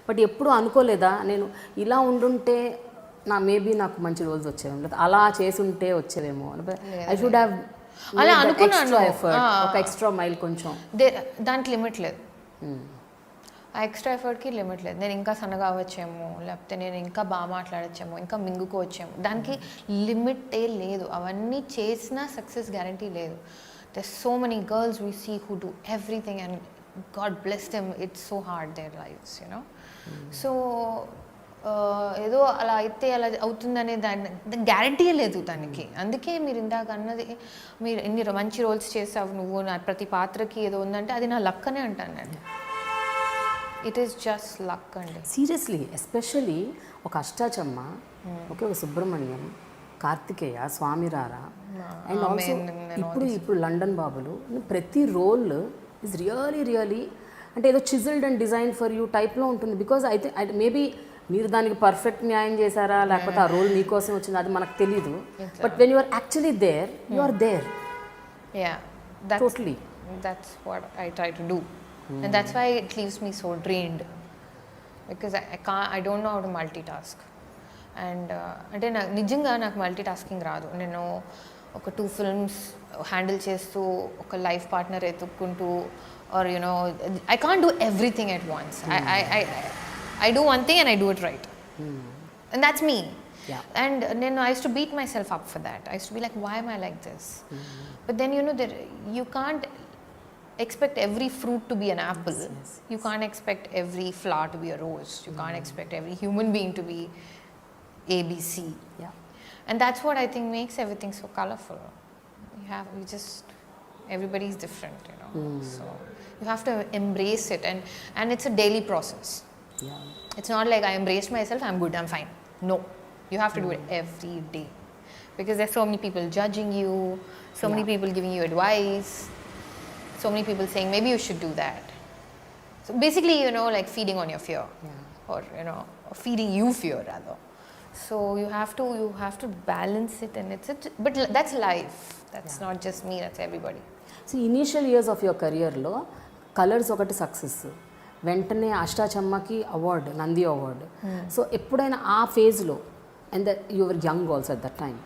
But ఎప్పుడు అనుకోలేదా నేను ఇలా ఉండుంటే మేబీ నాకు మంచి రోజులు వచ్చేవేమో, లేదా అలా చేసుంటే వచ్చేవేమో, ఐ షుడ్ హ్యావ్ అలా అనుకున్నాను. ఒక ఎక్స్ట్రా మైల్ కొంచెం దానికి లిమిట్ లేదు. ఆ ఎక్స్ట్రా ఎఫర్ట్కి లిమిట్ లేదు. నేను ఇంకా సన్నగా అవ్వచ్చేమో, లేకపోతే నేను ఇంకా బాగా మాట్లాడచ్చేమో, ఇంకా మింగుకోవచ్చేమో, దానికి లిమిటే లేదు. అవన్నీ చేసినా సక్సెస్ గ్యారంటీ లేదు. There's so many girls we see who do everything and God bless them, it's so hard their lives, you know. So ఏదో అలా అయితే అలా అవుతుందనే దాని గ్యారంటీ లేదు దానికి. అందుకే మీరు ఇందాక అన్నది, మీరు ఎన్ని మంచి రోల్స్ చేసావు నువ్వు, నా ప్రతి పాత్రకి ఏదో ఉందంటే అది నా లక్ అనే అంటాను నేను. ఇట్ ఈస్ జస్ట్ లక్ అండి. సీరియస్లీ, ఎస్పెషలీ ఒక అష్టాచమ్మ, ఓకే, ఒక సుబ్రహ్మణ్యం, కార్తికేయ, స్వామి రారా, అండ్ ఆల్సో ఇప్పుడు లండన్ బాబులు, ప్రతి రోల్ ఈజ్ రియలీ అంటే ఏదో చిజిల్డ్ అండ్ డిజైన్ ఫర్ యూ టైప్లో ఉంటుంది. బికాజ్ అయితే మేబీ మీరు దానికి పర్ఫెక్ట్ న్యాయం చేశారా, లేకపోతే ఆ రోల్ మీకోసం వచ్చింది, అది మనకు తెలీదు. But when you are actually there, you are there. Totally. That's what I try to do. And that's why it leaves me so drained. Because I don't know how to multitask. And అంటే నిజంగా నాకు multitasking రాదు. నేను ఒక 2 films handle చేస్తూ, ఒక life partner ఎత్తుక్కుంటూ, or you know I can't do everything at once. I do one thing and I do it right. And that's me. And then I used to beat myself up for that. I used to be like, why am I like this? But then you can't expect every fruit to be an apple. You can't expect every flower to be a rose. You can't expect every human being to be ABC. And that's what I think makes everything so colorful. Everybody's different, you know. So you have to embrace it, and it's a daily process. It's not like I embraced myself, I'm good, I'm fine. No, you have to do it every day, because there's so many people judging you, so many people giving you advice, so many people saying maybe you should do that. So basically, like feeding on your fear, or feeding you fear rather. So you have to balance it, and but that's life. That's not just me, that's everybody. So initial years of your career lo Colors ఒకటి success, వెంటనే అష్టా చమ్మకి award, Nandi award. So ఎప్పుడైనా ఆ ఫేజ్లో, and that you were young also at that time,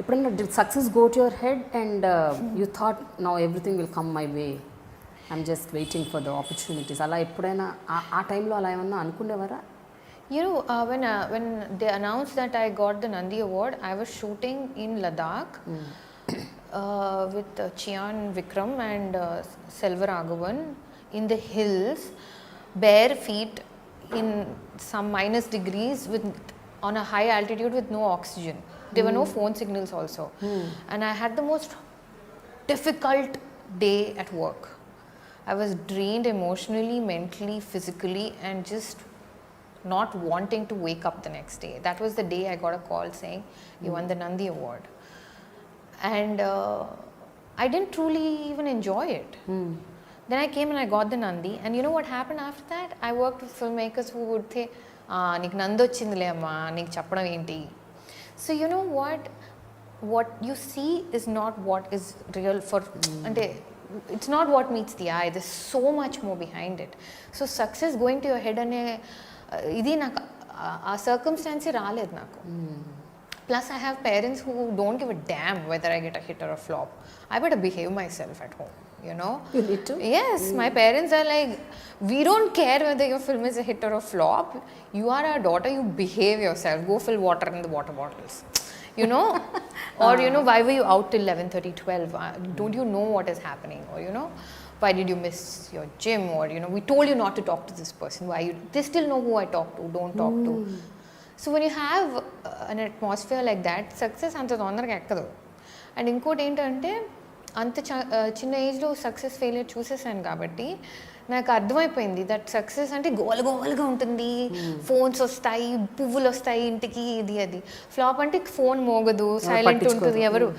ఎప్పుడైనా did success go to your head and you thought now everything will come my way, I'm just waiting for the opportunities, అలా ఎప్పుడైనా ఆ టైంలో అలా ఏమన్నా అనుకునేవారా? When they announced that I got the Nandi award, I was shooting in Ladakh with Chian Vikram and Selva Raghavan in the hills, bare feet in some minus degrees on a high altitude with no oxygen. There were no phone signals also. And I had the most difficult day at work. I was drained emotionally, mentally, physically, and just not wanting to wake up the next day. That was the day I got a call saying, you won the Nandi award. And I didn't truly even enjoy it. Then I came and I got the Nandi, and you know what happened after that? I worked with filmmakers who would say, నీకు నంది వచ్చిందిలే అమ్మా, నీకు చెప్పడం ఏంటి. So you know what you see is not what is real for, అంటే it's not what meets the eye. There's so much more behind it. So success going to your head అనే ఇది నాకు ఆ సర్కమ్స్టాన్స్ రాలేదు నాకు. Plus I have parents who don't give a damn whether I get a hit or a flop. I better behave myself at home, you know. You need to? Yes, my parents are like, we don't care whether your film is a hit or a flop. You are our daughter, you behave yourself. Go fill water in the water bottles. You know? Or why were you out till 11:30, 12? Don't you know what is happening? Or why did you miss your gym? Or we told you not to talk to this person. Why they still know who I talk to, don't talk to. So when you have an atmosphere like that, success అంత తొందరగా ఎక్కదు. And ఇంకోటి ఏంటంటే, అంత చిన్న ఏజ్లో success failure చూసేసాను కాబట్టి నాకు అర్థమైపోయింది దట్ సక్సెస్ అంటే గోలగా ఉంటుంది, ఫోన్స్ వస్తాయి, పువ్వులు వస్తాయి ఇంటికి, ఇది అది. ఫ్లాప్ అంటే ఫోన్ మోగదు, సైలెంట్ ఉంటుంది ఎవరు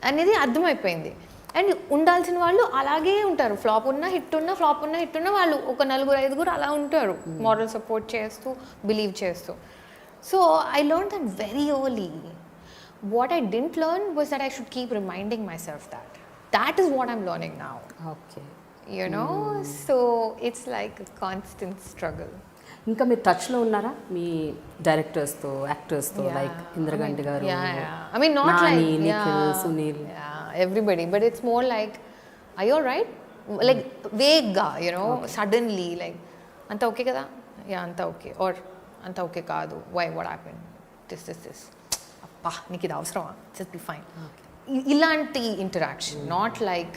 అనేది అర్థమైపోయింది. అండ్ ఉండాల్సిన వాళ్ళు అలాగే ఉంటారు, ఫ్లాప్ ఉన్నా హిట్ ఉన్నా, ఫ్లాప్ ఉన్నా హిట్ ఉన్నా వాళ్ళు ఒక 4-5 అలా ఉంటారు, మారల్ సపోర్ట్ చేస్తూ, బిలీవ్ చేస్తూ. So I learned that very early. What I didn't learn was that I should keep reminding myself that. That is what I'm learning now. Okay. So it's like a constant struggle. ఇంకా మీరు టచ్లో ఉన్నారా మీ డైరెక్టర్స్తో, యాక్టర్స్తో, like Indraganti గారు, I mean, not Nani, like Nikhil, Sunil? everybody, but it's more like, are you alright? Like vague ga, suddenly like, anta okay kada? Yeah, anta okay. Or anta okay kaadu. Why? What happened? This. Appa, niki ida avasarama. Just be fine. Ilanti interaction, not like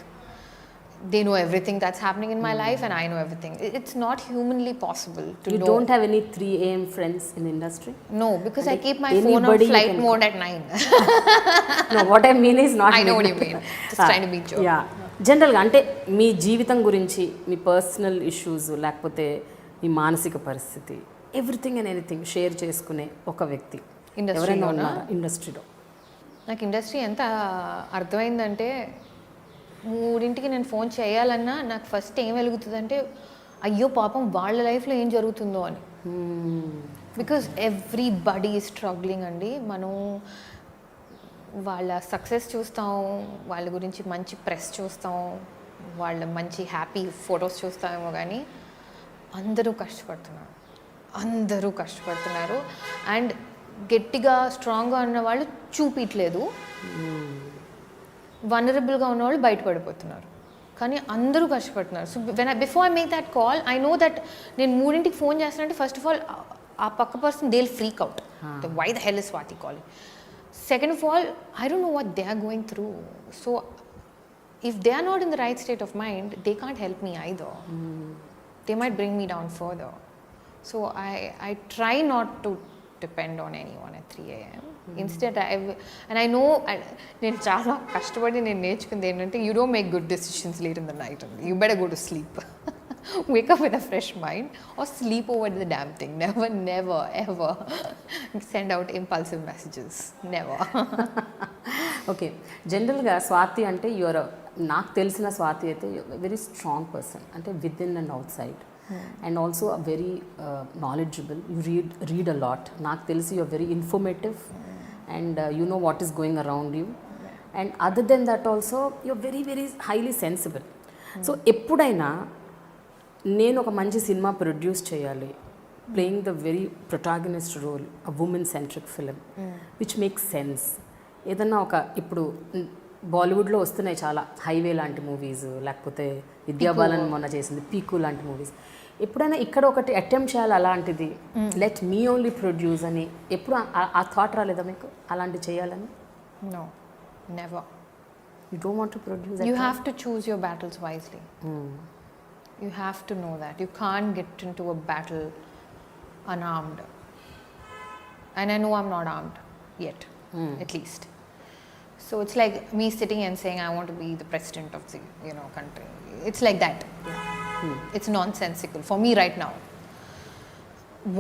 they know everything that's happening in my life and I know everything. It's not humanly possible to You know. don't have any 3 AM friends in the industry? No, because I keep my anybody phone on you flight can mode at 9. No, what I mean is not. I know what you mean. Just trying to be joke. Yeah. జనరల్గా అంటే మీ జీవితం గురించి, మీ personal issues, లేకపోతే మీ మానసిక పరిస్థితి, everything and anything share చేసుకునే ఒక వ్యక్తి ఎవరైనా ఉన్నారా ఇండస్ట్రీలో? నాకు ఇండస్ట్రీ ఎంత అర్థమైందంటే 3ంటికి నేను ఫోన్ చేయాలన్నా నాకు ఫస్ట్ ఏం వెలుగుతుందంటే అయ్యో పాపం వాళ్ళ లైఫ్లో ఏం జరుగుతుందో అని. బికాజ్ ఎవ్రీబడీ ఈజ్ స్ట్రగ్లింగ్ అండి. మనం వాళ్ళ సక్సెస్ చూస్తాం, వాళ్ళ గురించి మంచి ప్రెస్ చూస్తాం, వాళ్ళ మంచి హ్యాపీ ఫొటోస్ చూస్తామేమో, కానీ అందరూ కష్టపడుతున్నారు. అండ్ గట్టిగా స్ట్రాంగ్గా ఉన్న వాళ్ళు చూపించలేదు, వనరబుల్గా ఉన్నవాళ్ళు బయటపడిపోతున్నారు, కానీ అందరూ కష్టపడుతున్నారు. So before I make that call, I know that నేను 3ంటికి ఫోన్ చేస్తానంటే ఫస్ట్ ఆఫ్ ఆల్ ఆ పక్క person they will freak out. Why the hell is Swathi calling? Second of all, I don't know what they are going through. So if they are not in the right state of mind, they can't help me either. They might bring me down further. So I try not to depend on anyone at 3 AM. Instead, I know నేను చాలా కష్టపడి నేను నేర్చుకుంది ఏంటంటే, you don't make good decisions late in the night. You better go to sleep. Wake up with a fresh mind or sleep over the damn thing. Never, ever send out impulsive messages. Never. Okay, జనరల్గా స్వాతి అంటే నాకు తెలిసిన స్వాతి అయితే very strong person, అంటే within and outside, and also very knowledgeable. You read a lot. నాకు తెలిసి you're very informative and you know what is going around you, and other than that also you're very very highly sensible. So ఎప్పుడైనా నేను ఒక మంచి cinema produce చేయాలి, playing the very protagonist role, a women centric film which makes sense, ఏదన్నా ఒక ఇప్పుడు బాలీవుడ్లో వస్తున్నాయి చాలా హైవే లాంటి మూవీస్, లేకపోతే విద్యాబాలన్ మొన్న చేసింది పీకు లాంటి మూవీస్, ఎప్పుడైనా ఇక్కడ ఒకటి అటెంప్ట్ చేయాలి అలాంటిది, లెట్ మీ ఓన్లీ ప్రొడ్యూస్ అని ఎప్పుడు ఆ థాట్ రాలేదా మీకు అలాంటి చేయాలని? No, never. You don't want to produce? You have to choose your battles wisely. You have to know that. You can't get into a battle unarmed. And I know I'm not armed yet, at least. So it's like me sitting and saying I want to be the president of the country. It's like that. It's nonsensical for me right now.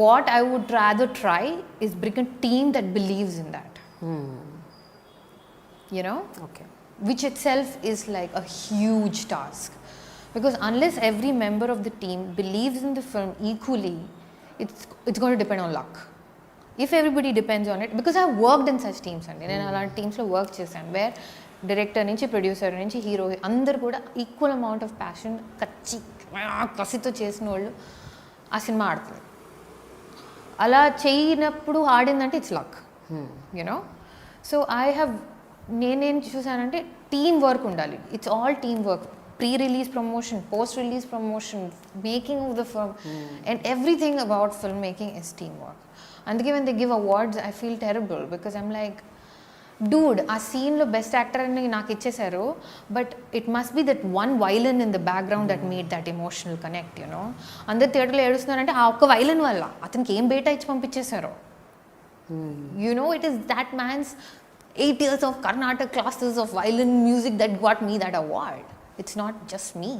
What I would rather try is bring a team that believes in that. Okay. Which itself is like a huge task. Because unless every member of the team believes in the film equally, it's going to depend on luck. If everybody depends on it, because I've worked in such teams and నేను అలాంటి టీమ్స్లో work చేశాను, wear director నుంచి producer నుంచి hero అందరు కూడా equal amount of passion కసితో చేసిన వాళ్ళు ఆ సినిమా ఆడుతుంది. అలా చేయనప్పుడు ఆడిందంటే ఇట్స్ లక్, సో నేనేం చూసానంటే టీమ్ వర్క్ ఉండాలి. It's all team work. Pre-release promotion, post-release promotion, making of the film, and everything about filmmaking is teamwork. And when they give awards, I feel terrible because I'm like, dude, ఆ సీన్లో best actor అని నాకు ఇచ్చేసారు, but it must be that one villain in the background that made that emotional connect. అందరు థియేటర్లో ఏడుస్తున్నారంటే ఆ ఒక్క వైలన్ వల్ల అతనికి ఏం బేటా ఇచ్చి పంపించేశారు. It is that man's 8 years of Carnatic classes of violin music that got me that award. It's not just me.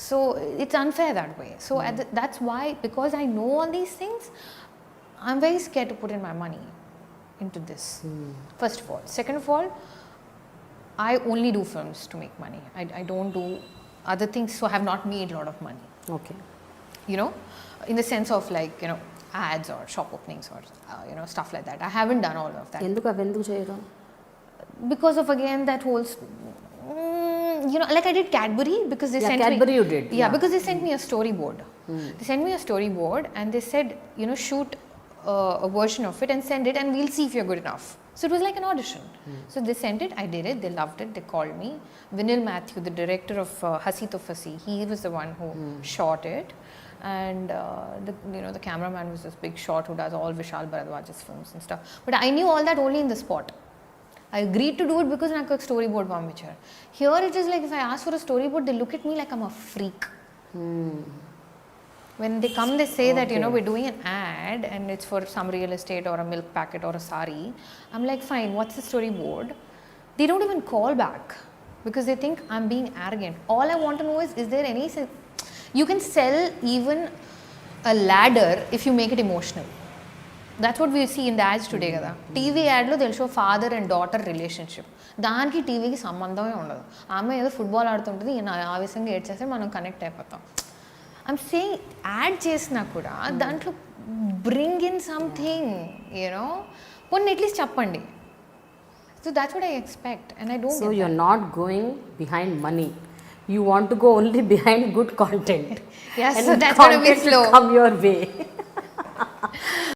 So it's unfair that way. So that's why, because I know all these things, I'm very scared to put in my money into this. First of all. Second of all, I only do films to make money. I don't do other things, so I have not made a lot of money. Okay. In the sense of like, ads or shop openings or, stuff like that. I haven't done all of that. ఎందుకు చేయరు? Because of, again, that whole You know, like I did Cadbury because they sent Cadbury me. you did. Yeah, because they sent me a storyboard. They sent me a storyboard and they said, you know, shoot a version of it and send it and we'll see if you're good enough. So it was like an audition. So they sent it, I did it, they loved it, they called me. Vinil Matthew, the director of Hasi to Fasi, he was the one who shot it. And the cameraman was this big shot who does all Vishal Bharadwaj's films and stuff. But I knew all that only in the spot. I agreed to do it because నాకు ఒక storyboard పంపించారు. Here it is like if I ask for a storyboard, they look at me like I'm a freak. When they come, they say that, you know, we're doing an ad and it's for some real estate or a milk packet or a sari. I'm like, fine, what's the storyboard? They don't even call back because they think I'm being arrogant. All I want to know is there any... You can sell even a ladder if you make it emotional. That's what we see in the ads today కదా. TV యాడ్లో they'll show father and daughter relationship. దానికి టీవీకి సంబంధమే ఉండదు. ఆమె ఏదో football ఆడుతుంటుంది, ఈయన ఆవేశంగా ఏడ్చేస్తే మనం కనెక్ట్ అయిపోతాం. ఐమ్ సేయింగ్ యాడ్ చేసినా కూడా దాంట్లో బ్రింగ్ ఇన్ సంథింగ్, యూనో, కొన్ని అట్లీస్ట్ చెప్పండి. So that's what I expect and I don't. So you are not going behind money. You want to go only behind good content. Yes, so that's going to be slow. Come your way.